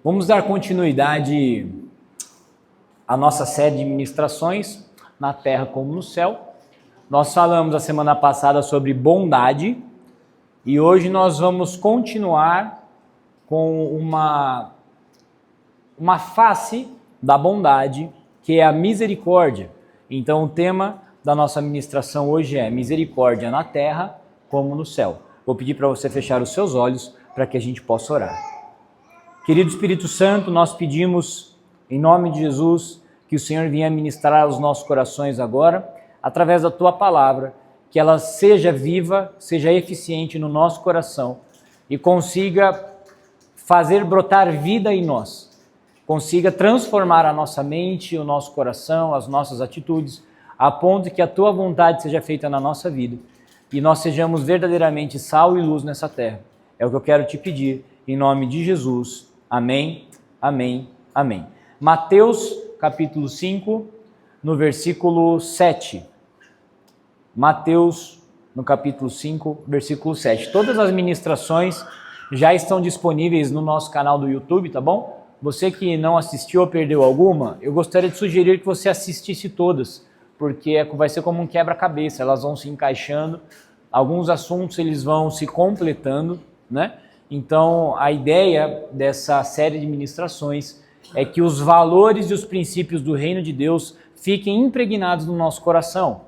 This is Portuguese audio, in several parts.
Vamos dar continuidade à nossa série de ministrações, na terra como no céu. Nós falamos a semana passada sobre bondade e hoje nós vamos continuar com uma face da bondade, que é a misericórdia. Então o tema da nossa ministração hoje é misericórdia na terra como no céu. Vou pedir para você fechar os seus olhos para que a gente possa orar. Querido Espírito Santo, nós pedimos em nome de Jesus que o Senhor venha ministrar aos nossos corações agora, através da Tua palavra, que ela seja viva, seja eficiente no nosso coração e consiga fazer brotar vida em nós, consiga transformar a nossa mente, o nosso coração, as nossas atitudes, a ponto que a Tua vontade seja feita na nossa vida e nós sejamos verdadeiramente sal e luz nessa terra. É o que eu quero te pedir, em nome de Jesus. Amém, amém, amém. Mateus, capítulo 5, no versículo 7. Mateus, no capítulo 5, versículo 7. Todas as ministrações já estão disponíveis no nosso canal do YouTube, tá bom? Você que não assistiu ou perdeu alguma, eu gostaria de sugerir que você assistisse todas, porque vai ser como um quebra-cabeça, elas vão se encaixando, alguns assuntos eles vão se completando, né? Então, a ideia dessa série de ministrações é que os valores e os princípios do reino de Deus fiquem impregnados no nosso coração.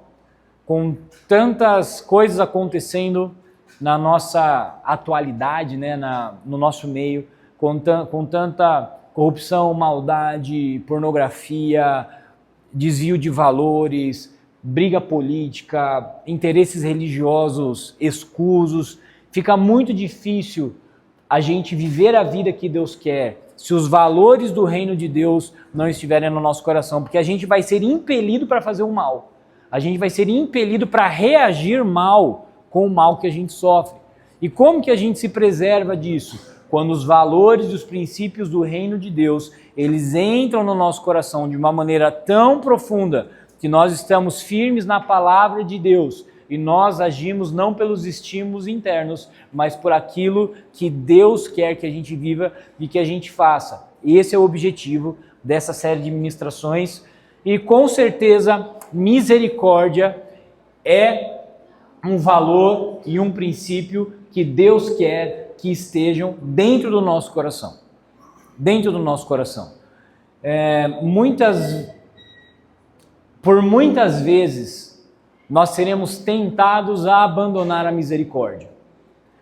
Com tantas coisas acontecendo na nossa atualidade, né, no nosso meio, com tanta corrupção, maldade, pornografia, desvio de valores, briga política, interesses religiosos escusos, fica muito difícil a gente viver a vida que Deus quer se os valores do reino de Deus não estiverem no nosso coração, porque a gente vai ser impelido para fazer o mal. A gente vai ser impelido para reagir mal com o mal que a gente sofre. E como que a gente se preserva disso? Quando os valores e os princípios do reino de Deus, eles entram no nosso coração de uma maneira tão profunda que nós estamos firmes na palavra de Deus e nós agimos não pelos estímulos internos, mas por aquilo que Deus quer que a gente viva e que a gente faça. Esse é o objetivo dessa série de ministrações e com certeza misericórdia é um valor e um princípio que Deus quer que estejam dentro do nosso coração. Dentro do nosso coração. Por muitas vezes nós seremos tentados a abandonar a misericórdia.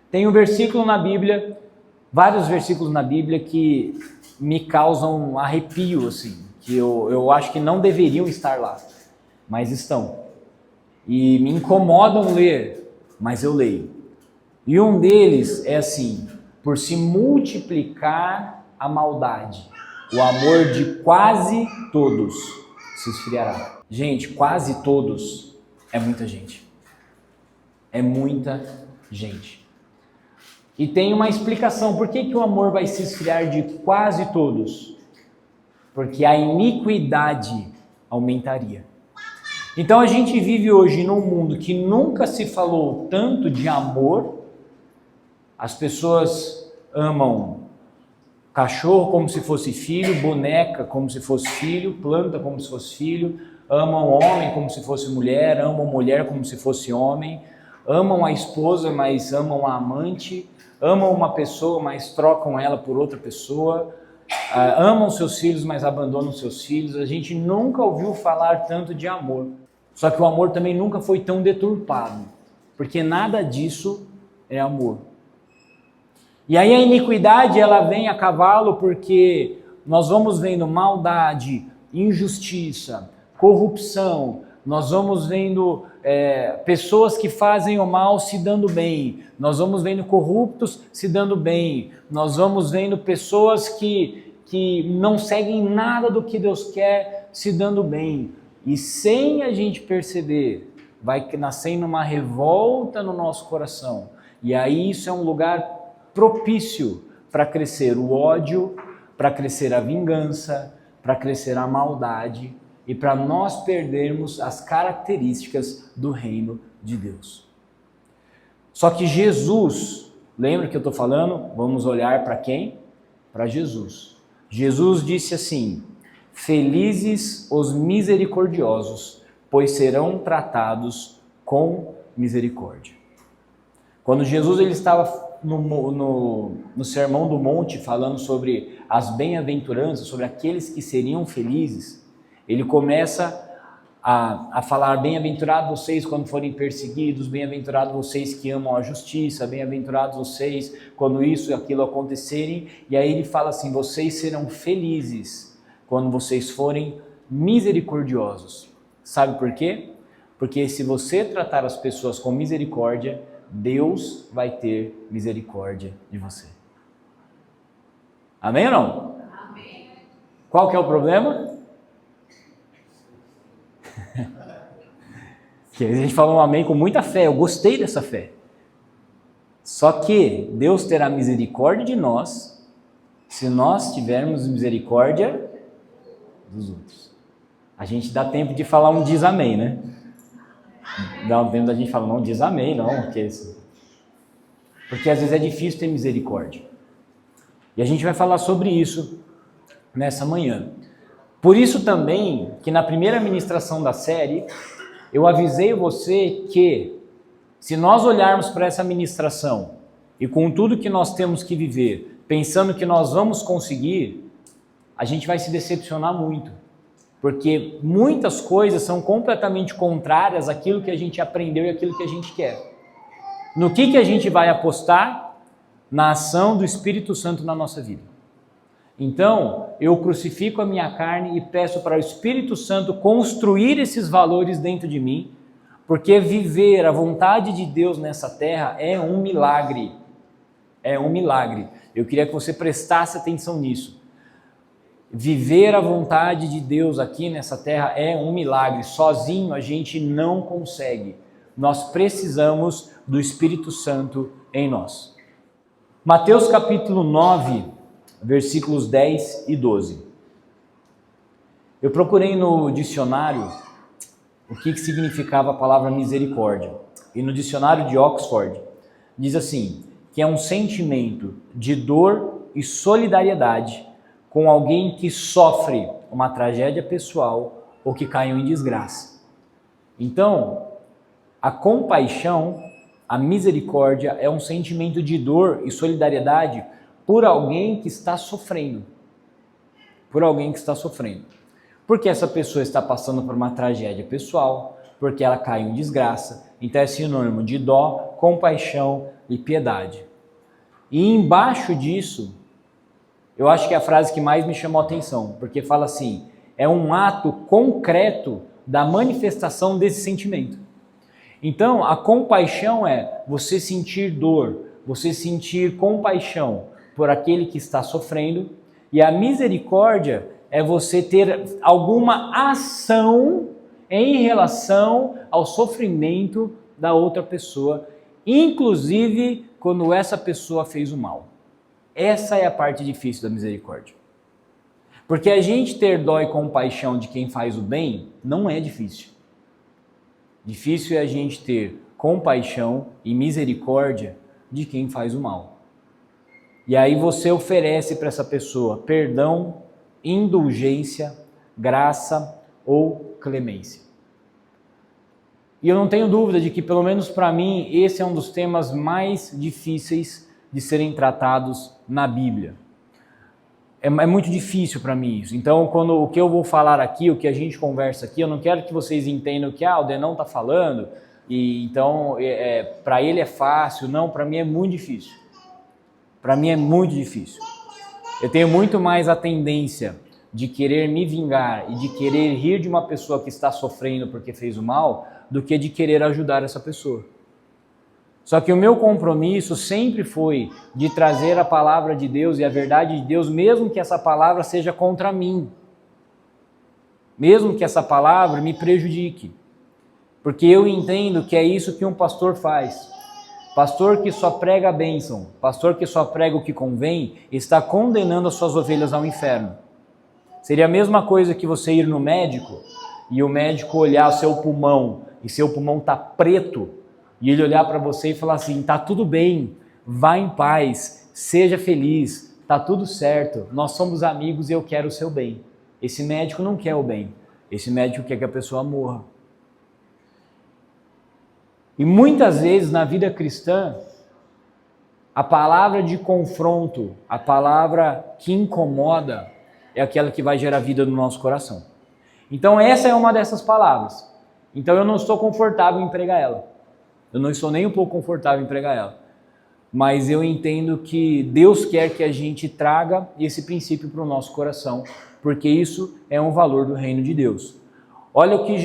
Tem um versículo na Bíblia, vários versículos na Bíblia que me causam um arrepio, assim, que eu acho que não deveriam estar lá, mas estão. E me incomodam ler, mas eu leio. E um deles é assim: por se multiplicar a maldade, o amor de quase todos se esfriará. Gente, quase todos é muita gente. É muita gente. E tem uma explicação. Por que o amor vai se esfriar de quase todos? Porque a iniquidade aumentaria. Então a gente vive hoje num mundo que nunca se falou tanto de amor. As pessoas amam cachorro como se fosse filho, boneca como se fosse filho, planta como se fosse filho, amam homem como se fosse mulher, amam mulher como se fosse homem, amam a esposa, mas amam a amante, amam uma pessoa, mas trocam ela por outra pessoa, amam seus filhos, mas abandonam seus filhos. A gente nunca ouviu falar tanto de amor. Só que o amor também nunca foi tão deturpado, porque nada disso é amor. E aí a iniquidade ela vem a cavalo porque nós vamos vendo maldade, injustiça, corrupção, nós vamos vendo pessoas que fazem o mal se dando bem, nós vamos vendo corruptos se dando bem, nós vamos vendo pessoas que não seguem nada do que Deus quer se dando bem. E sem a gente perceber, vai nascendo uma revolta no nosso coração. E aí isso é um lugar propício para crescer o ódio, para crescer a vingança, para crescer a maldade e para nós perdermos as características do reino de Deus. Só que Jesus, lembra que eu estou falando? Vamos olhar para quem? Para Jesus. Jesus disse assim: felizes os misericordiosos, pois serão tratados com misericórdia. Quando Jesus ele estava no Sermão do Monte, falando sobre as bem-aventuranças, sobre aqueles que seriam felizes, ele começa a falar: bem-aventurados vocês quando forem perseguidos, bem-aventurados vocês que amam a justiça, bem-aventurados vocês quando isso e aquilo acontecerem, e aí ele fala assim: vocês serão felizes quando vocês forem misericordiosos. Sabe por quê? Porque se você tratar as pessoas com misericórdia, Deus vai ter misericórdia de você. Amém ou não? Amém. Qual que é o problema? Que a gente fala um amém com muita fé, eu gostei dessa fé. Só que Deus terá misericórdia de nós se nós tivermos misericórdia dos outros. A gente dá tempo de falar um diz amém, né? Dá um tempo da gente falar, não diz amém, não, porque às vezes é difícil ter misericórdia. E a gente vai falar sobre isso nessa manhã. Por isso também, que na primeira ministração da série, eu avisei você que, se nós olharmos para essa ministração e com tudo que nós temos que viver, pensando que nós vamos conseguir, a gente vai se decepcionar muito. Porque muitas coisas são completamente contrárias àquilo que a gente aprendeu e àquilo que a gente quer. No que a gente vai apostar? Na ação do Espírito Santo na nossa vida. Então, eu crucifico a minha carne e peço para o Espírito Santo construir esses valores dentro de mim, porque viver a vontade de Deus nessa terra é um milagre. É um milagre. Eu queria que você prestasse atenção nisso. Viver a vontade de Deus aqui nessa terra é um milagre. Sozinho a gente não consegue. Nós precisamos do Espírito Santo em nós. Mateus capítulo 9, versículos 10 e 12. Eu procurei no dicionário o que significava a palavra misericórdia. E no dicionário de Oxford diz assim, que é um sentimento de dor e solidariedade com alguém que sofre uma tragédia pessoal ou que caiu em desgraça. Então, a compaixão, a misericórdia é um sentimento de dor e solidariedade por alguém que está sofrendo. Por alguém que está sofrendo. Porque essa pessoa está passando por uma tragédia pessoal, porque ela caiu em desgraça. Então é sinônimo de dó, compaixão e piedade. E embaixo disso, eu acho que é a frase que mais me chamou a atenção, porque fala assim, é um ato concreto da manifestação desse sentimento. Então, a compaixão é você sentir dor, você sentir compaixão por aquele que está sofrendo, e a misericórdia é você ter alguma ação em relação ao sofrimento da outra pessoa, inclusive quando essa pessoa fez o mal. Essa é a parte difícil da misericórdia. Porque a gente ter dó e compaixão de quem faz o bem não é difícil. Difícil é a gente ter compaixão e misericórdia de quem faz o mal. E aí você oferece para essa pessoa perdão, indulgência, graça ou clemência. E eu não tenho dúvida de que, pelo menos para mim, esse é um dos temas mais difíceis de serem tratados na Bíblia. É muito difícil para mim isso. Então, o que eu vou falar aqui, o que a gente conversa aqui, eu não quero que vocês entendam que o Denão está falando, e então para ele é fácil. Não, para mim é muito difícil. Para mim é muito difícil. Eu tenho muito mais a tendência de querer me vingar e de querer rir de uma pessoa que está sofrendo porque fez o mal, do que de querer ajudar essa pessoa. Só que o meu compromisso sempre foi de trazer a palavra de Deus e a verdade de Deus, mesmo que essa palavra seja contra mim. Mesmo que essa palavra me prejudique. Porque eu entendo que é isso que um pastor faz. Pastor que só prega a bênção, pastor que só prega o que convém, está condenando as suas ovelhas ao inferno. Seria a mesma coisa que você ir no médico e o médico olhar o seu pulmão e seu pulmão está preto, e ele olhar para você e falar assim, tá tudo bem, vá em paz, seja feliz, tá tudo certo, nós somos amigos e eu quero o seu bem. Esse médico não quer o bem, esse médico quer que a pessoa morra. E muitas vezes na vida cristã, a palavra de confronto, a palavra que incomoda, é aquela que vai gerar vida no nosso coração. Então essa é uma dessas palavras. Então eu não estou confortável em pregar ela. Eu não estou nem um pouco confortável em pregar ela. Mas eu entendo que Deus quer que a gente traga esse princípio para o nosso coração, porque isso é um valor do reino de Deus. Olha o que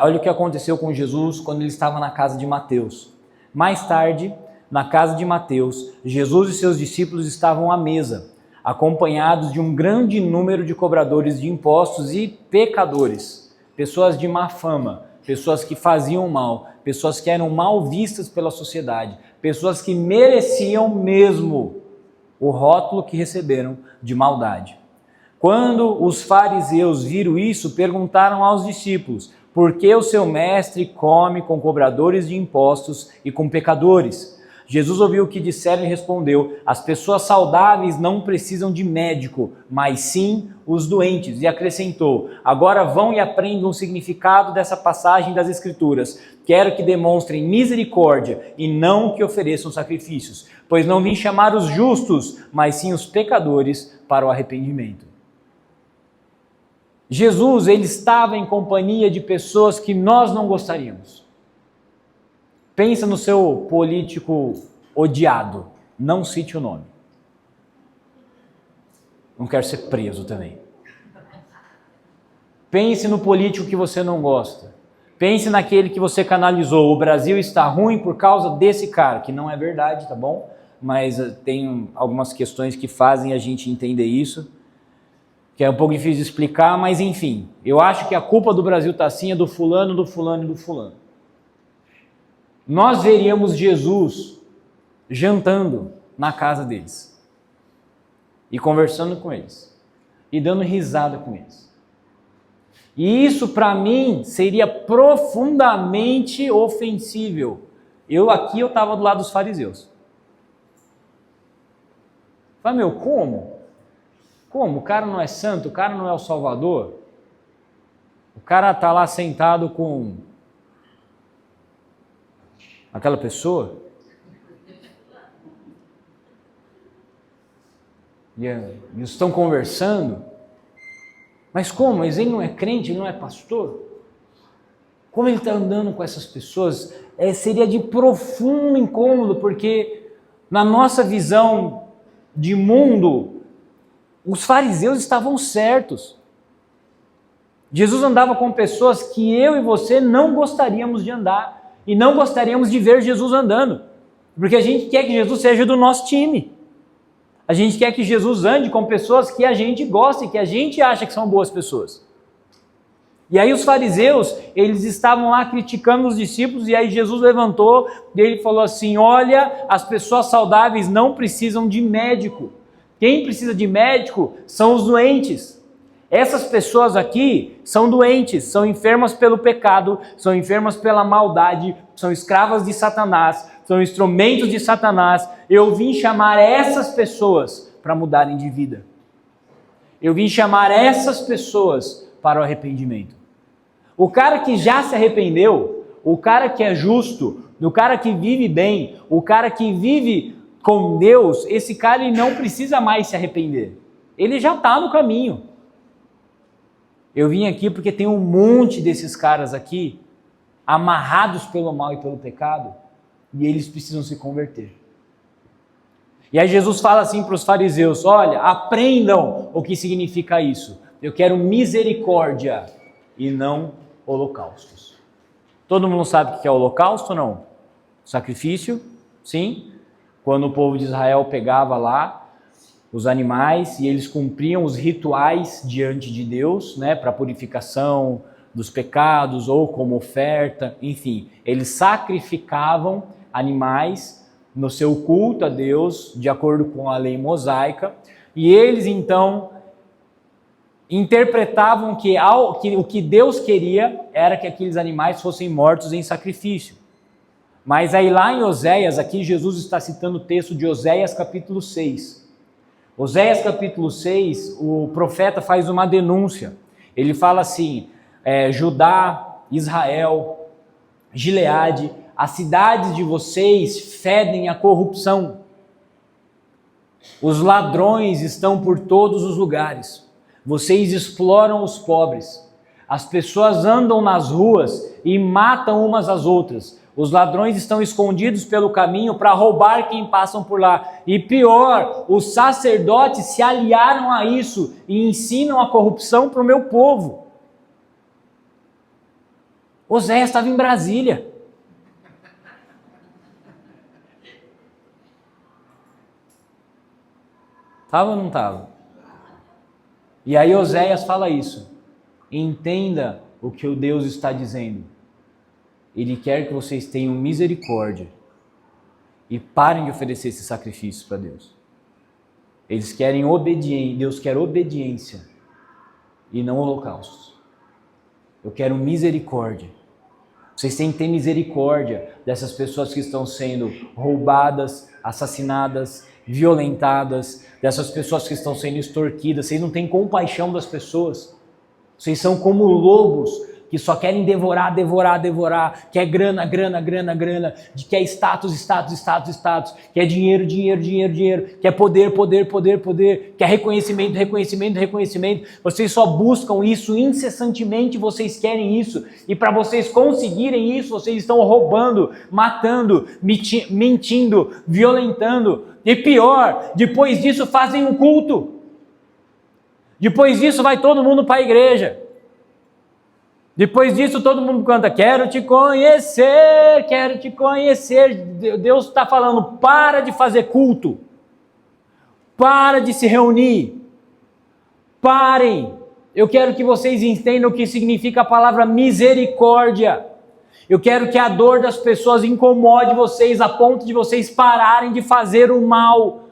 olha o que aconteceu com Jesus quando ele estava na casa de Mateus. Mais tarde, na casa de Mateus, Jesus e seus discípulos estavam à mesa, acompanhados de um grande número de cobradores de impostos e pecadores, pessoas de má fama, pessoas que faziam mal, pessoas que eram mal vistas pela sociedade, pessoas que mereciam mesmo o rótulo que receberam de maldade. Quando os fariseus viram isso, perguntaram aos discípulos: por que o seu mestre come com cobradores de impostos e com pecadores? Jesus ouviu o que disseram e respondeu: as pessoas saudáveis não precisam de médico, mas sim os doentes. E acrescentou: agora vão e aprendam o significado dessa passagem das Escrituras. Quero que demonstrem misericórdia e não que ofereçam sacrifícios, pois não vim chamar os justos, mas sim os pecadores para o arrependimento. Jesus, ele estava em companhia de pessoas que nós não gostaríamos. Pensa no seu político odiado, não cite o nome. Não quero ser preso também. Pense no político que você não gosta. Pense naquele que você canalizou. O Brasil está ruim por causa desse cara, que não é verdade, tá bom? Mas tem algumas questões que fazem a gente entender isso, que é um pouco difícil de explicar, mas enfim. Eu acho que a culpa do Brasil está assim, é do fulano, do fulano e do fulano. Nós veríamos Jesus jantando na casa deles e conversando com eles e dando risada com eles. E isso para mim seria profundamente ofensível. Eu estava do lado dos fariseus. Falei, meu, como? Como? O cara não é santo, o cara não é o Salvador? O cara está lá sentado com aquela pessoa? E eles estão conversando? Mas como? Mas ele não é crente, ele não é pastor? Como ele está andando com essas pessoas? Seria de profundo incômodo, porque na nossa visão de mundo, os fariseus estavam certos. Jesus andava com pessoas que eu e você não gostaríamos de andar. E não gostaríamos de ver Jesus andando. Porque a gente quer que Jesus seja do nosso time. A gente quer que Jesus ande com pessoas que a gente gosta e que a gente acha que são boas pessoas. E aí os fariseus, eles estavam lá criticando os discípulos, e aí Jesus levantou e ele falou assim: olha, as pessoas saudáveis não precisam de médico. Quem precisa de médico são os doentes. Essas pessoas aqui são doentes, são enfermas pelo pecado, são enfermas pela maldade, são escravas de Satanás, são instrumentos de Satanás. Eu vim chamar essas pessoas para mudarem de vida. Eu vim chamar essas pessoas para o arrependimento. O cara que já se arrependeu, o cara que é justo, o cara que vive bem, o cara que vive com Deus, esse cara ele não precisa mais se arrepender. Ele já está no caminho. Eu vim aqui porque tem um monte desses caras aqui, amarrados pelo mal e pelo pecado, e eles precisam se converter. E aí Jesus fala assim para os fariseus: olha, aprendam o que significa isso. Eu quero misericórdia e não holocaustos. Todo mundo sabe o que é holocausto ou não? Sacrifício, sim. Quando o povo de Israel pegava lá os animais e eles cumpriam os rituais diante de Deus, né, para purificação dos pecados ou como oferta, enfim, eles sacrificavam animais no seu culto a Deus, de acordo com a lei mosaica, e eles então interpretavam que o que Deus queria era que aqueles animais fossem mortos em sacrifício. Mas aí lá em Oséias, aqui Jesus está citando o texto de Oséias capítulo 6. Oséias capítulo 6, o profeta faz uma denúncia. Ele fala assim, Judá, Israel, Gileade, as cidades de vocês fedem a corrupção. Os ladrões estão por todos os lugares. Vocês exploram os pobres. As pessoas andam nas ruas e matam umas às outras. Os ladrões estão escondidos pelo caminho para roubar quem passam por lá. E pior, os sacerdotes se aliaram a isso e ensinam a corrupção para o meu povo. Oséias estava em Brasília. Estava ou não estava? E aí Oséias fala isso. Entenda o que o Deus está dizendo. Ele quer que vocês tenham misericórdia e parem de oferecer esse sacrifício para Deus. Eles querem obediência, Deus quer obediência e não holocaustos. Eu quero misericórdia. Vocês têm que ter misericórdia dessas pessoas que estão sendo roubadas, assassinadas, violentadas, dessas pessoas que estão sendo extorquidas. Vocês não têm compaixão das pessoas. Vocês são como lobos que só querem devorar, quer grana, quer status, quer dinheiro, quer poder, quer reconhecimento. Vocês só buscam isso incessantemente, vocês querem isso, e para vocês conseguirem isso, vocês estão roubando, matando, mentindo, violentando, e pior, depois disso fazem um culto. Depois disso vai todo mundo para a igreja. Depois disso todo mundo canta, quero te conhecer. Deus está falando, para de fazer culto. Para de se reunir. Parem. Eu quero que vocês entendam o que significa a palavra misericórdia. Eu quero que a dor das pessoas incomode vocês a ponto de vocês pararem de fazer o mal.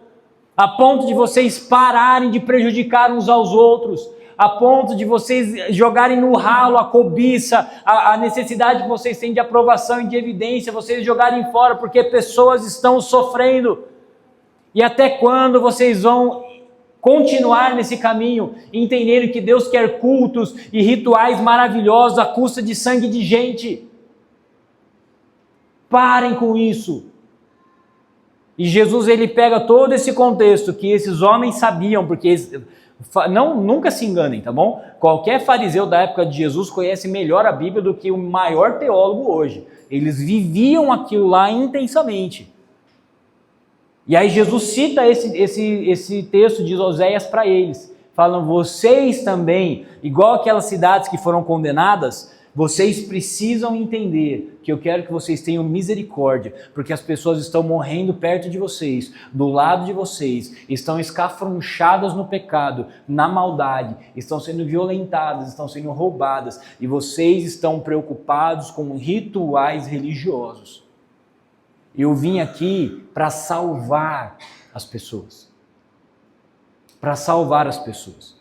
A ponto de vocês pararem de prejudicar uns aos outros, a ponto de vocês jogarem no ralo a cobiça, a necessidade que vocês têm de aprovação e de evidência, vocês jogarem fora porque pessoas estão sofrendo. E até quando vocês vão continuar nesse caminho, entendendo que Deus quer cultos e rituais maravilhosos à custa de sangue de gente? Parem com isso. E Jesus, ele pega todo esse contexto que esses homens sabiam, porque nunca se enganem, tá bom? Qualquer fariseu da época de Jesus conhece melhor a Bíblia do que o maior teólogo hoje. Eles viviam aquilo lá intensamente. E aí Jesus cita esse texto de Oséias para eles, falando, vocês também, igual aquelas cidades que foram condenadas, vocês precisam entender que eu quero que vocês tenham misericórdia, porque as pessoas estão morrendo perto de vocês, do lado de vocês, estão escafronchadas no pecado, na maldade, estão sendo violentadas, estão sendo roubadas, e vocês estão preocupados com rituais religiosos. Eu vim aqui para salvar as pessoas. Para salvar as pessoas.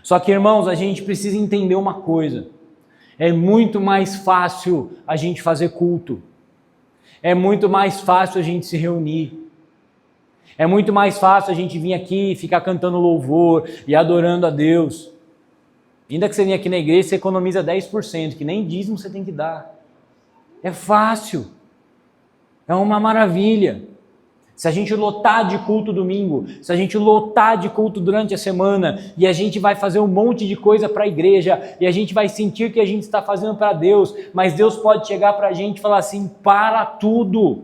Só que, irmãos, a gente precisa entender uma coisa. É muito mais fácil a gente fazer culto. É muito mais fácil a gente se reunir. É muito mais fácil a gente vir aqui e ficar cantando louvor e adorando a Deus. Ainda que você venha aqui na igreja, você economiza 10%, que nem dízimo você tem que dar. É fácil. É uma maravilha. Se a gente lotar de culto domingo, se a gente lotar de culto durante a semana, e a gente vai fazer um monte de coisa para a igreja, e a gente vai sentir que a gente está fazendo para Deus, mas Deus pode chegar para a gente e falar assim, para tudo.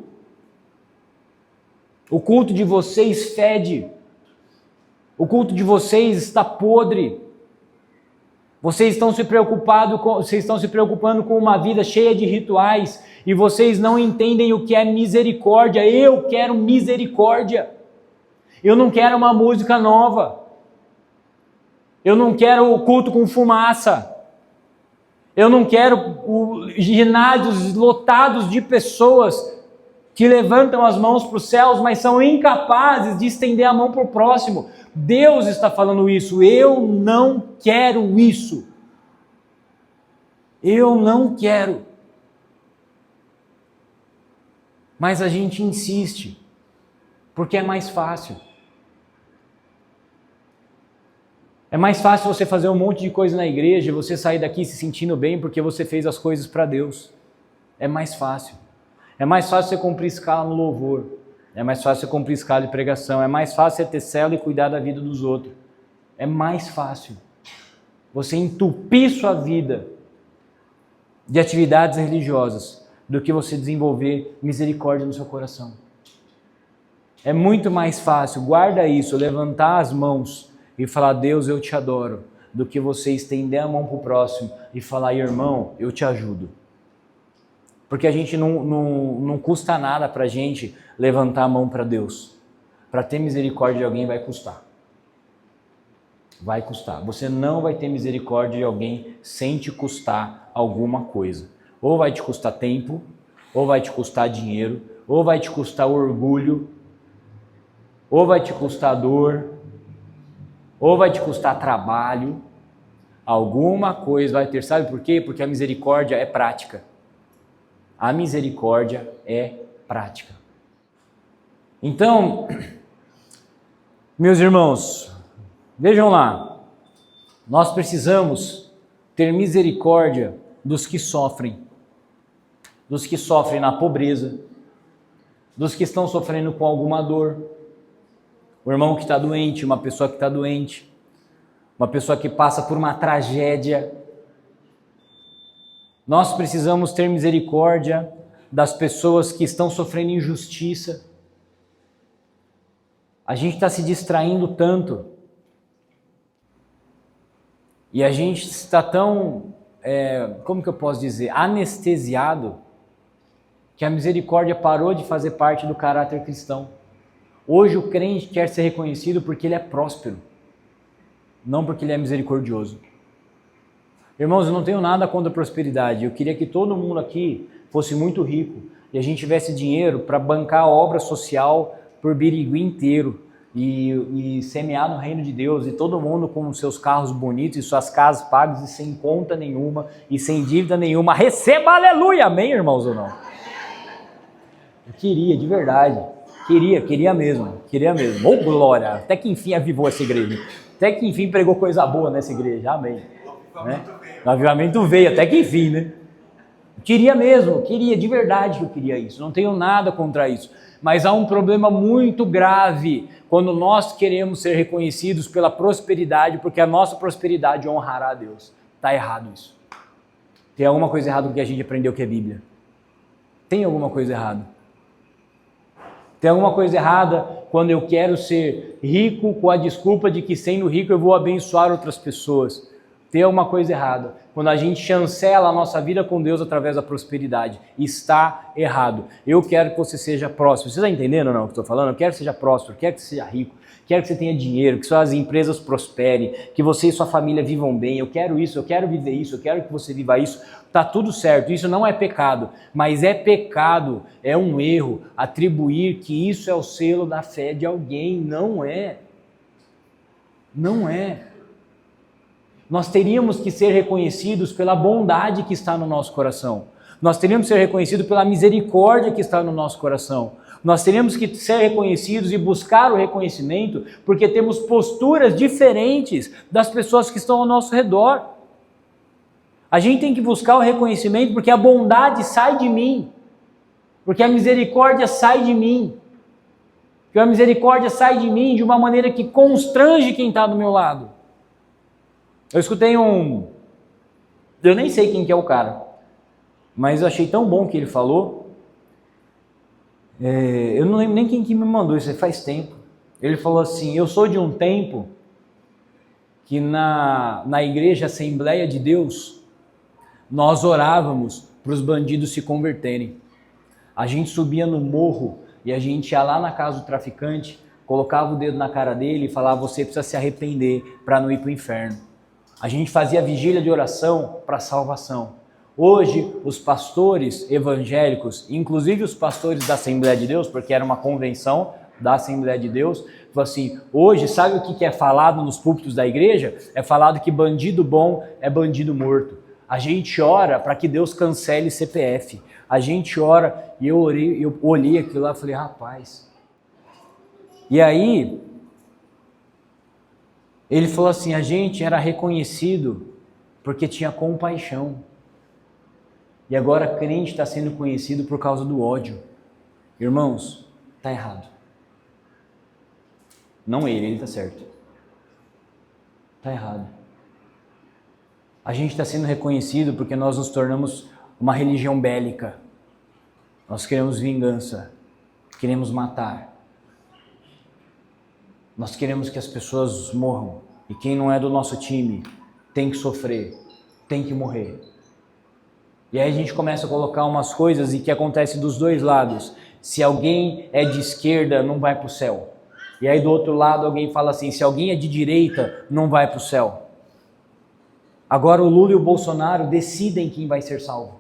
O culto de vocês fede. O culto de vocês está podre. Vocês estão se preocupando com uma vida cheia de rituais e vocês não entendem o que é misericórdia. Eu quero misericórdia. Eu não quero uma música nova. Eu não quero o culto com fumaça. Eu não quero ginásios lotados de pessoas que levantam as mãos para os céus, mas são incapazes de estender a mão para o próximo. Deus está falando isso. Eu não quero isso. Eu não quero. Mas a gente insiste, porque é mais fácil. É mais fácil você fazer um monte de coisa na igreja e você sair daqui se sentindo bem porque você fez as coisas para Deus. É mais fácil. É mais fácil você cumprir escala no louvor. É mais fácil você cumprir escala de pregação. É mais fácil você ter célula e cuidar da vida dos outros. É mais fácil você entupir sua vida de atividades religiosas do que você desenvolver misericórdia no seu coração. É muito mais fácil, guarda isso, levantar as mãos e falar, Deus, eu te adoro, do que você estender a mão para o próximo e falar, irmão, eu te ajudo. Porque a gente não custa nada para a gente levantar a mão para Deus. Para ter misericórdia de alguém vai custar. Vai custar. Você não vai ter misericórdia de alguém sem te custar alguma coisa. Ou vai te custar tempo, ou vai te custar dinheiro, ou vai te custar orgulho, ou vai te custar dor, ou vai te custar trabalho. Alguma coisa vai ter. Sabe por quê? Porque a misericórdia é prática. A misericórdia é prática. Então, meus irmãos, vejam lá, nós precisamos ter misericórdia dos que sofrem na pobreza, dos que estão sofrendo com alguma dor, o irmão que está doente, uma pessoa que está doente, uma pessoa que passa por uma tragédia. Nós precisamos ter misericórdia das pessoas que estão sofrendo injustiça. A gente está se distraindo tanto e a gente está tão, como que eu posso dizer, anestesiado, que a misericórdia parou de fazer parte do caráter cristão. Hoje o crente quer ser reconhecido porque ele é próspero, não porque ele é misericordioso. Irmãos, eu não tenho nada contra a prosperidade. Eu queria que todo mundo aqui fosse muito rico e a gente tivesse dinheiro para bancar a obra social por Birigui inteiro e semear no reino de Deus, e todo mundo com seus carros bonitos e suas casas pagas e sem conta nenhuma e sem dívida nenhuma. Receba aleluia, amém, irmãos, ou não? Eu queria, de verdade. Queria mesmo. Oh, glória! Até que enfim avivou essa igreja. Até que enfim pregou coisa boa nessa igreja. Amém. Né? O avivamento veio, até que enfim, né? Queria mesmo, de verdade que eu queria isso. Não tenho nada contra isso. Mas há um problema muito grave quando nós queremos ser reconhecidos pela prosperidade, porque a nossa prosperidade honrará a Deus. Está errado isso. Tem alguma coisa errada com o que a gente aprendeu que é Bíblia. Tem alguma coisa errada. Tem alguma coisa errada quando eu quero ser rico com a desculpa de que sendo rico eu vou abençoar outras pessoas. Tem alguma coisa errada quando a gente chancela a nossa vida com Deus através da prosperidade. Está errado. Eu quero que você seja próspero. Você está entendendo ou não o que eu estou falando? Eu quero que você seja próspero, quero que você seja rico, quero que você tenha dinheiro, que suas empresas prosperem, que você e sua família vivam bem. Eu quero isso, eu quero viver isso, eu quero que você viva isso. Está tudo certo, isso não é pecado, mas é pecado, é um erro atribuir que isso é o selo da fé de alguém. Não é. Não é. Nós teríamos que ser reconhecidos pela bondade que está no nosso coração. Nós teríamos que ser reconhecidos pela misericórdia que está no nosso coração. Nós teríamos que ser reconhecidos e buscar o reconhecimento porque temos posturas diferentes das pessoas que estão ao nosso redor. A gente tem que buscar o reconhecimento porque a bondade sai de mim, porque a misericórdia sai de mim, porque a misericórdia sai de mim de uma maneira que constrange quem está do meu lado. Eu escutei eu nem sei quem que é o cara, mas eu achei tão bom que ele falou, eu não lembro nem quem que me mandou, isso faz tempo. Ele falou assim, eu sou de um tempo que na igreja Assembleia de Deus, nós orávamos para os bandidos se converterem. A gente subia no morro e a gente ia lá na casa do traficante, colocava o dedo na cara dele e falava, você precisa se arrepender para não ir para o inferno. A gente fazia vigília de oração para salvação. Hoje, os pastores evangélicos, inclusive os pastores da Assembleia de Deus, porque era uma convenção da Assembleia de Deus, falou assim, hoje sabe o que é falado nos púlpitos da igreja? É falado que bandido bom é bandido morto. A gente ora para que Deus cancele CPF. a gente ora, e eu olhei aquilo lá e falei, rapaz. E aí, ele falou assim, a gente era reconhecido porque tinha compaixão. E agora crente está sendo conhecido por causa do ódio. Irmãos, está errado. Não ele está certo. Está errado. A gente está sendo reconhecido porque nós nos tornamos uma religião bélica. Nós queremos vingança, queremos matar. Nós queremos que as pessoas morram. E quem não é do nosso time tem que sofrer, tem que morrer. E aí a gente começa a colocar umas coisas e que acontece dos dois lados. Se alguém é de esquerda, não vai para o céu. E aí do outro lado alguém fala assim, se alguém é de direita, não vai para o céu. Agora o Lula e o Bolsonaro decidem quem vai ser salvo.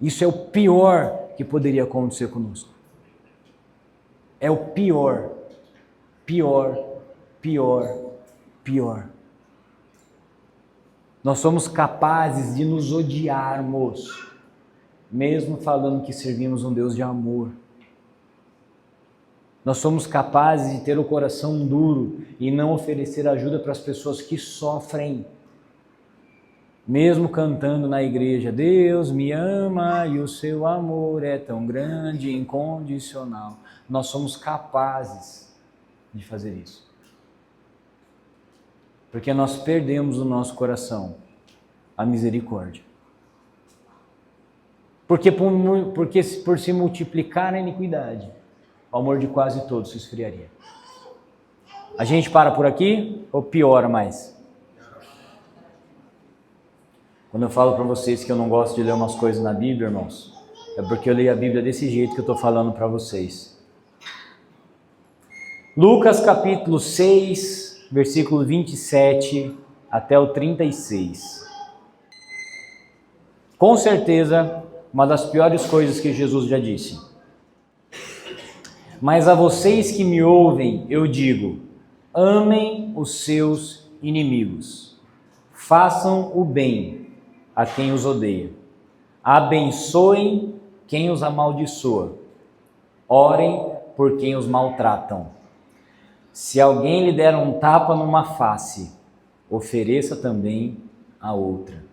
Isso é o pior que poderia acontecer conosco. É o pior. Nós somos capazes de nos odiarmos, mesmo falando que servimos um Deus de amor. Nós somos capazes de ter o coração duro e não oferecer ajuda para as pessoas que sofrem. Mesmo cantando na igreja, Deus me ama e o seu amor é tão grande e incondicional. Nós somos capazes de fazer isso. Porque nós perdemos no nosso coração a misericórdia. Porque por se multiplicar a iniquidade, o amor de quase todos se esfriaria. A gente para por aqui ou piora mais? Quando eu falo para vocês que eu não gosto de ler umas coisas na Bíblia, irmãos, é porque eu leio a Bíblia desse jeito que eu estou falando para vocês. Lucas capítulo 6, versículo 27 até o 36. Com certeza, uma das piores coisas que Jesus já disse. Mas a vocês que me ouvem, eu digo, amem os seus inimigos, façam o bem a quem os odeia, abençoem quem os amaldiçoa, orem por quem os maltratam. Se alguém lhe der um tapa numa face, ofereça também a outra.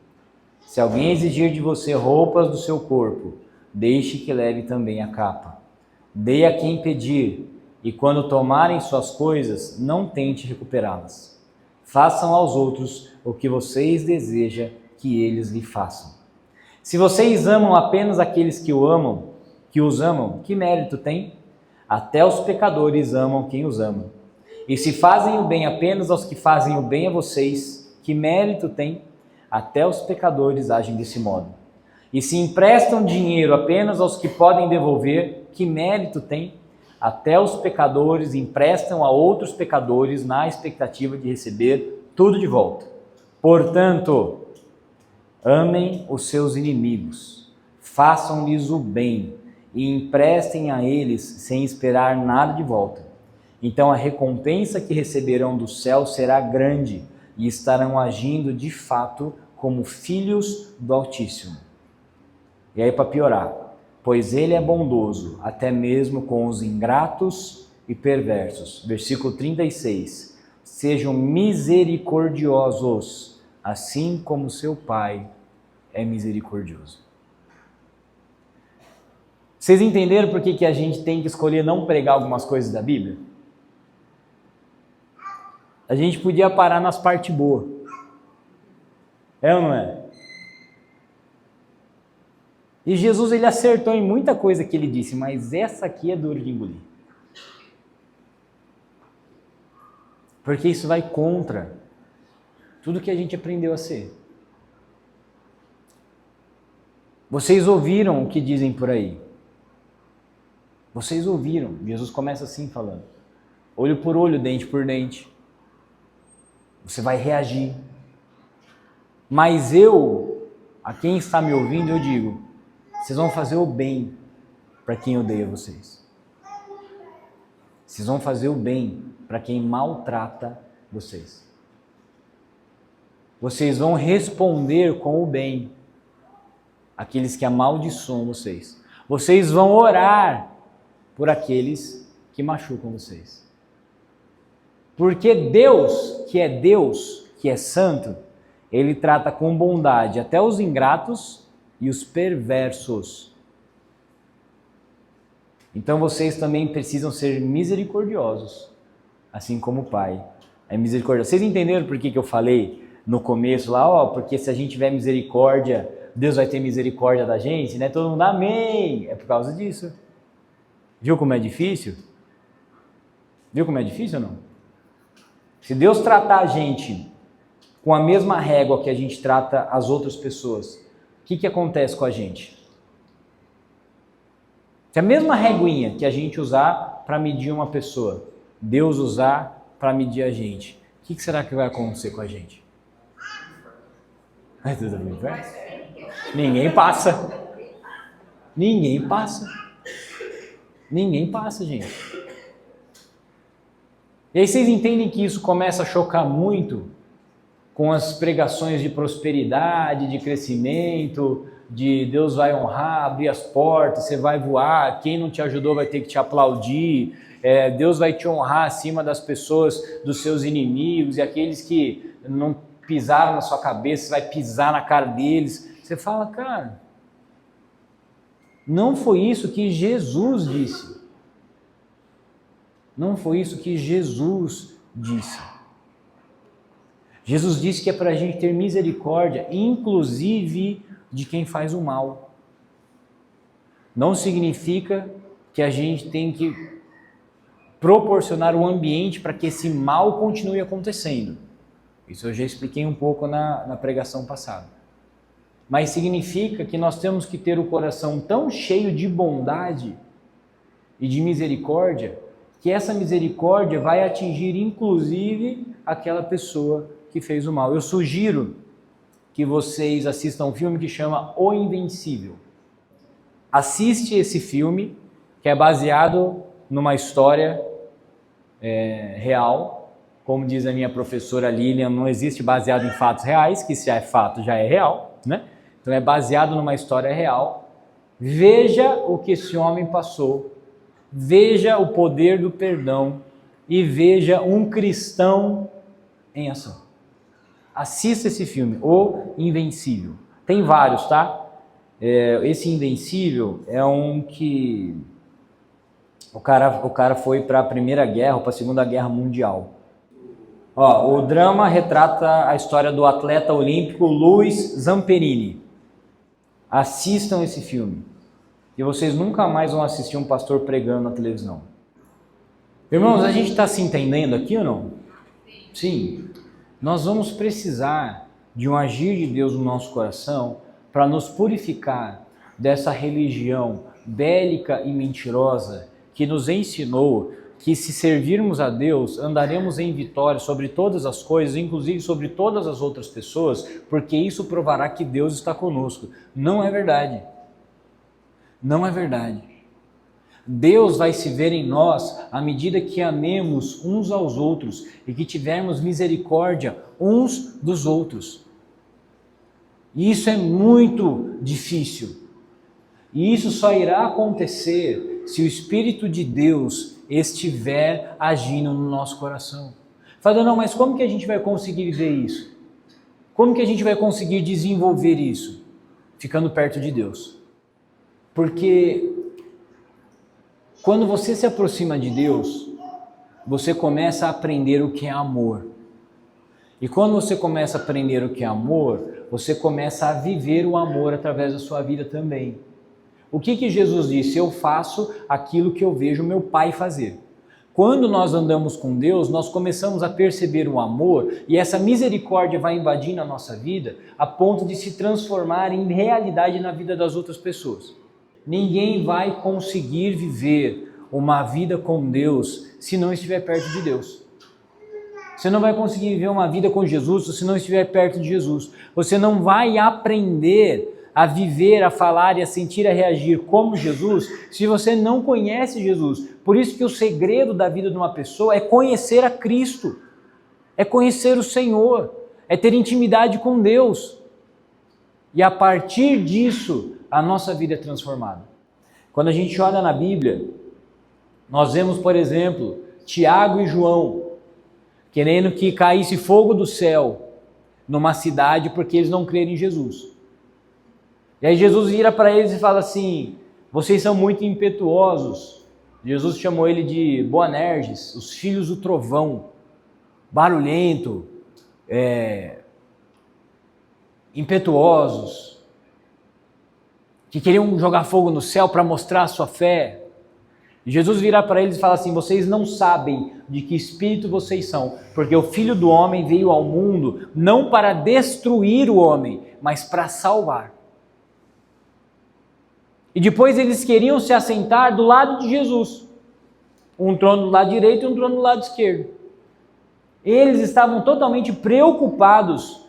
Se alguém exigir de você roupas do seu corpo, deixe que leve também a capa. Dê a quem pedir, e quando tomarem suas coisas, não tente recuperá-las. Façam aos outros o que vocês desejam que eles lhe façam. Se vocês amam apenas aqueles que os amam, que mérito tem? Até os pecadores amam quem os ama. E se fazem o bem apenas aos que fazem o bem a vocês, que mérito tem? Até os pecadores agem desse modo. E se emprestam dinheiro apenas aos que podem devolver, que mérito tem? Até os pecadores emprestam a outros pecadores na expectativa de receber tudo de volta. Portanto, amem os seus inimigos, façam-lhes o bem e emprestem a eles sem esperar nada de volta. Então a recompensa que receberão do céu será grande e estarão agindo de fato como filhos do Altíssimo. E aí, para piorar, pois ele é bondoso até mesmo com os ingratos e perversos. Versículo 36. Sejam misericordiosos, assim como seu Pai é misericordioso. Vocês entenderam por que a gente tem que escolher não pregar algumas coisas da Bíblia? A gente podia parar nas partes boas. É ou não é? E Jesus, ele acertou em muita coisa que ele disse, mas essa aqui é duro de engolir. Porque isso vai contra tudo que a gente aprendeu a ser. Vocês ouviram o que dizem por aí. Vocês ouviram. Jesus começa assim falando. Olho por olho, dente por dente. Você vai reagir. Mas eu, a quem está me ouvindo, eu digo, vocês vão fazer o bem para quem odeia vocês. Vocês vão fazer o bem para quem maltrata vocês. Vocês vão responder com o bem. aqueles que amaldiçoam vocês. Vocês vão orar por aqueles que machucam vocês. Porque Deus, que é santo, Ele trata com bondade até os ingratos e os perversos. Então vocês também precisam ser misericordiosos, assim como o Pai é misericordioso. Vocês entenderam por que eu falei no começo lá, porque se a gente tiver misericórdia, Deus vai ter misericórdia da gente, né? Todo mundo, amém! É por causa disso. Viu como é difícil? Viu como é difícil ou não? Se Deus tratar a gente com a mesma régua que a gente trata as outras pessoas, o que acontece com a gente? Se a mesma reguinha que a gente usar para medir uma pessoa, Deus usar para medir a gente, o que será que vai acontecer com a gente? É tudo bem, Ninguém passa. Ninguém passa. Ninguém passa, gente. E aí vocês entendem que isso começa a chocar muito com as pregações de prosperidade, de crescimento, de Deus vai honrar, abrir as portas, você vai voar, quem não te ajudou vai ter que te aplaudir, Deus vai te honrar acima das pessoas, dos seus inimigos, e aqueles que não pisaram na sua cabeça, você vai pisar na cara deles. Você fala, cara, não foi isso que Jesus disse. Não foi isso que Jesus disse. Jesus disse que é para a gente ter misericórdia, inclusive de quem faz o mal. Não significa que a gente tem que proporcionar o ambiente para que esse mal continue acontecendo. Isso eu já expliquei um pouco na pregação passada. Mas significa que nós temos que ter o coração tão cheio de bondade e de misericórdia, que essa misericórdia vai atingir inclusive aquela pessoa que fez o mal. Eu sugiro que vocês assistam um filme que chama O Invencível. Assiste esse filme, que é baseado numa história real. Como diz a minha professora Lilian, não existe baseado em fatos reais, que se é fato já é real, né? Então é baseado numa história real. Veja o que esse homem passou, veja o poder do perdão e veja um cristão em ação. Assista esse filme, O Invencível. Tem vários, tá? Esse Invencível é um que o cara foi para a Primeira Guerra ou para a Segunda Guerra Mundial. O drama retrata a história do atleta olímpico Luiz Zamperini. Assistam esse filme e vocês nunca mais vão assistir um pastor pregando na televisão. Irmãos, a gente está se entendendo aqui ou não? Sim. Nós vamos precisar de um agir de Deus no nosso coração para nos purificar dessa religião bélica e mentirosa que nos ensinou que se servirmos a Deus, andaremos em vitória sobre todas as coisas, inclusive sobre todas as outras pessoas, porque isso provará que Deus está conosco. Não é verdade. Não é verdade. Deus vai se ver em nós à medida que amemos uns aos outros e que tivermos misericórdia uns dos outros. E isso é muito difícil. E isso só irá acontecer se o Espírito de Deus estiver agindo no nosso coração. Fala, não, mas como que a gente vai conseguir viver isso? Como que a gente vai conseguir desenvolver isso? Ficando perto de Deus. Porque quando você se aproxima de Deus, você começa a aprender o que é amor. E quando você começa a aprender o que é amor, você começa a viver o amor através da sua vida também. O que Jesus disse? Eu faço aquilo que eu vejo meu Pai fazer. Quando nós andamos com Deus, nós começamos a perceber o amor e essa misericórdia vai invadindo a nossa vida a ponto de se transformar em realidade na vida das outras pessoas. Ninguém vai conseguir viver uma vida com Deus se não estiver perto de Deus. Você não vai conseguir viver uma vida com Jesus se não estiver perto de Jesus. Você não vai aprender a viver, a falar e a sentir, a reagir como Jesus se você não conhece Jesus. Por isso que o segredo da vida de uma pessoa é conhecer a Cristo, é conhecer o Senhor, é ter intimidade com Deus. E a partir disso, a nossa vida é transformada. Quando a gente olha na Bíblia, nós vemos, por exemplo, Tiago e João querendo que caísse fogo do céu numa cidade porque eles não creram em Jesus. E aí Jesus vira para eles e fala assim: vocês são muito impetuosos. Jesus chamou ele de Boanerges, os filhos do trovão, barulhento, impetuosos, que queriam jogar fogo no céu para mostrar a sua fé. E Jesus vira para eles e fala assim: vocês não sabem de que espírito vocês são, porque o Filho do Homem veio ao mundo não para destruir o homem, mas para salvar. E depois eles queriam se assentar do lado de Jesus, um trono do lado direito e um trono do lado esquerdo. Eles estavam totalmente preocupados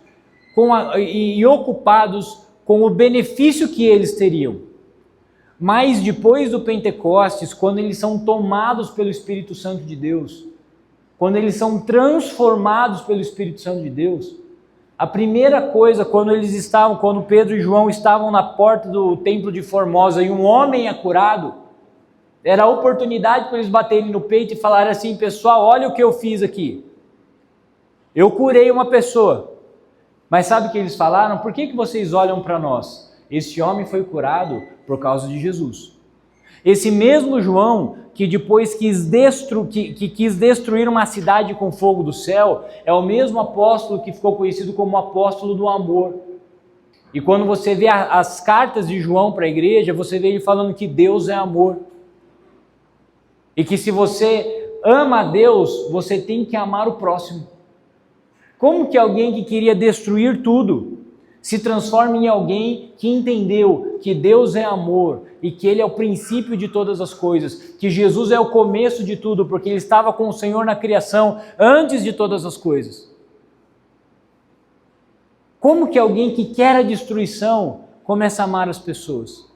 e ocupados com o benefício que eles teriam. Mas depois do Pentecostes, quando eles são tomados pelo Espírito Santo de Deus, quando eles são transformados pelo Espírito Santo de Deus, a primeira coisa, quando Pedro e João estavam na porta do templo de Formosa e um homem é curado, era a oportunidade para eles baterem no peito e falarem assim: pessoal, olha o que eu fiz aqui. Eu curei uma pessoa. Mas sabe o que eles falaram? Por que vocês olham para nós? Esse homem foi curado por causa de Jesus. Esse mesmo João, que depois quis destruir uma cidade com fogo do céu, é o mesmo apóstolo que ficou conhecido como apóstolo do amor. E quando você vê as cartas de João para a igreja, você vê ele falando que Deus é amor. E que se você ama a Deus, você tem que amar o próximo. Como que alguém que queria destruir tudo se transforma em alguém que entendeu que Deus é amor e que Ele é o princípio de todas as coisas, que Jesus é o começo de tudo, porque Ele estava com o Senhor na criação antes de todas as coisas? Como que alguém que quer a destruição começa a amar as pessoas?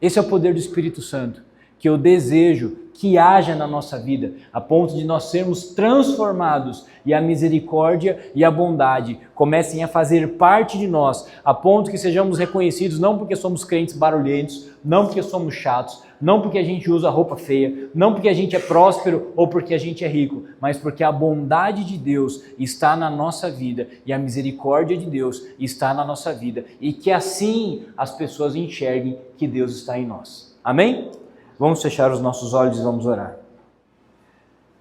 Esse é o poder do Espírito Santo, que eu desejo que haja na nossa vida, a ponto de nós sermos transformados e a misericórdia e a bondade comecem a fazer parte de nós, a ponto que sejamos reconhecidos não porque somos crentes barulhentos, não porque somos chatos, não porque a gente usa roupa feia, não porque a gente é próspero ou porque a gente é rico, mas porque a bondade de Deus está na nossa vida e a misericórdia de Deus está na nossa vida, e que assim as pessoas enxerguem que Deus está em nós. Amém? Vamos fechar os nossos olhos e vamos orar.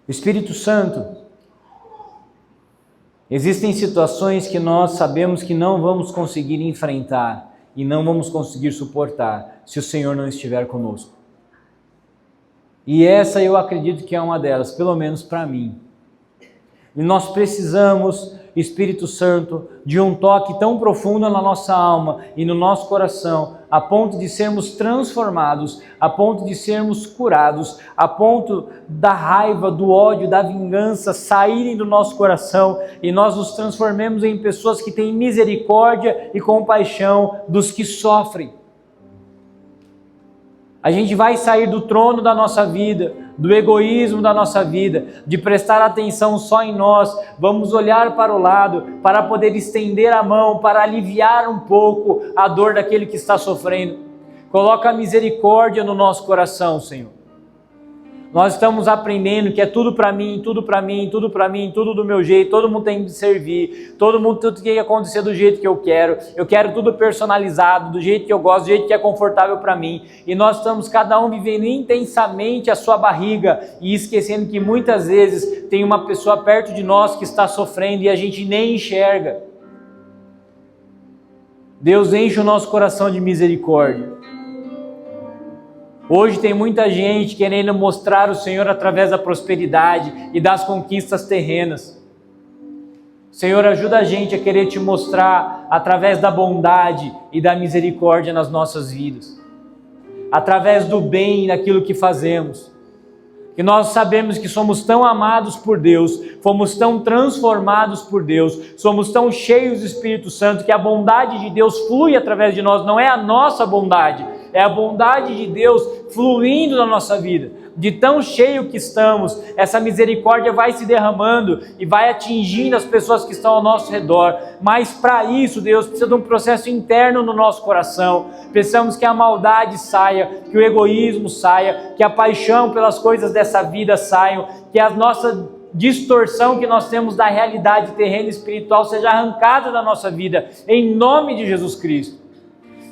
Espírito Santo, existem situações que nós sabemos que não vamos conseguir enfrentar e não vamos conseguir suportar se o Senhor não estiver conosco. E essa eu acredito que é uma delas, pelo menos para mim. E nós precisamos, Espírito Santo, de um toque tão profundo na nossa alma e no nosso coração, a ponto de sermos transformados, a ponto de sermos curados, a ponto da raiva, do ódio, da vingança saírem do nosso coração e nós nos transformemos em pessoas que têm misericórdia e compaixão dos que sofrem. A gente vai sair do trono da nossa vida, do egoísmo da nossa vida, de prestar atenção só em nós. Vamos olhar para o lado para poder estender a mão, para aliviar um pouco a dor daquele que está sofrendo. Coloca a misericórdia no nosso coração, Senhor. Nós estamos aprendendo que é tudo para mim, tudo para mim, tudo para mim, tudo do meu jeito, todo mundo tem que me servir, tudo tem que acontecer do jeito que eu quero tudo personalizado, do jeito que eu gosto, do jeito que é confortável para mim. E nós estamos cada um vivendo intensamente a sua barriga e esquecendo que muitas vezes tem uma pessoa perto de nós que está sofrendo e a gente nem enxerga. Deus, enche o nosso coração de misericórdia. Hoje tem muita gente querendo mostrar o Senhor através da prosperidade e das conquistas terrenas. Senhor, ajuda a gente a querer te mostrar através da bondade e da misericórdia nas nossas vidas. Através do bem naquilo que fazemos. Que nós sabemos que somos tão amados por Deus, fomos tão transformados por Deus, somos tão cheios do Espírito Santo que a bondade de Deus flui através de nós, não é a nossa bondade, é a bondade de Deus fluindo na nossa vida. de tão cheio que estamos, essa misericórdia vai se derramando e vai atingindo as pessoas que estão ao nosso redor. Mas para isso, Deus, precisa de um processo interno no nosso coração. Precisamos que a maldade saia, que o egoísmo saia, que a paixão pelas coisas dessa vida saiam, que a nossa distorção que nós temos da realidade terrena e espiritual seja arrancada da nossa vida, em nome de Jesus Cristo.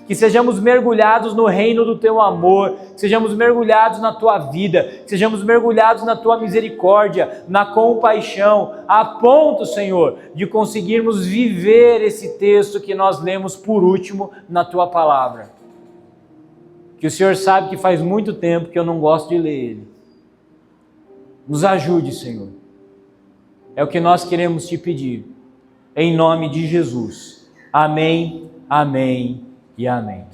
Que sejamos mergulhados no reino do Teu amor, que sejamos mergulhados na Tua vida, que sejamos mergulhados na Tua misericórdia, na compaixão, a ponto, Senhor, de conseguirmos viver esse texto que nós lemos por último na Tua palavra. Que o Senhor sabe que faz muito tempo que eu não gosto de ler ele. Nos ajude, Senhor. É o que nós queremos Te pedir, em nome de Jesus. Amém, amém e amém.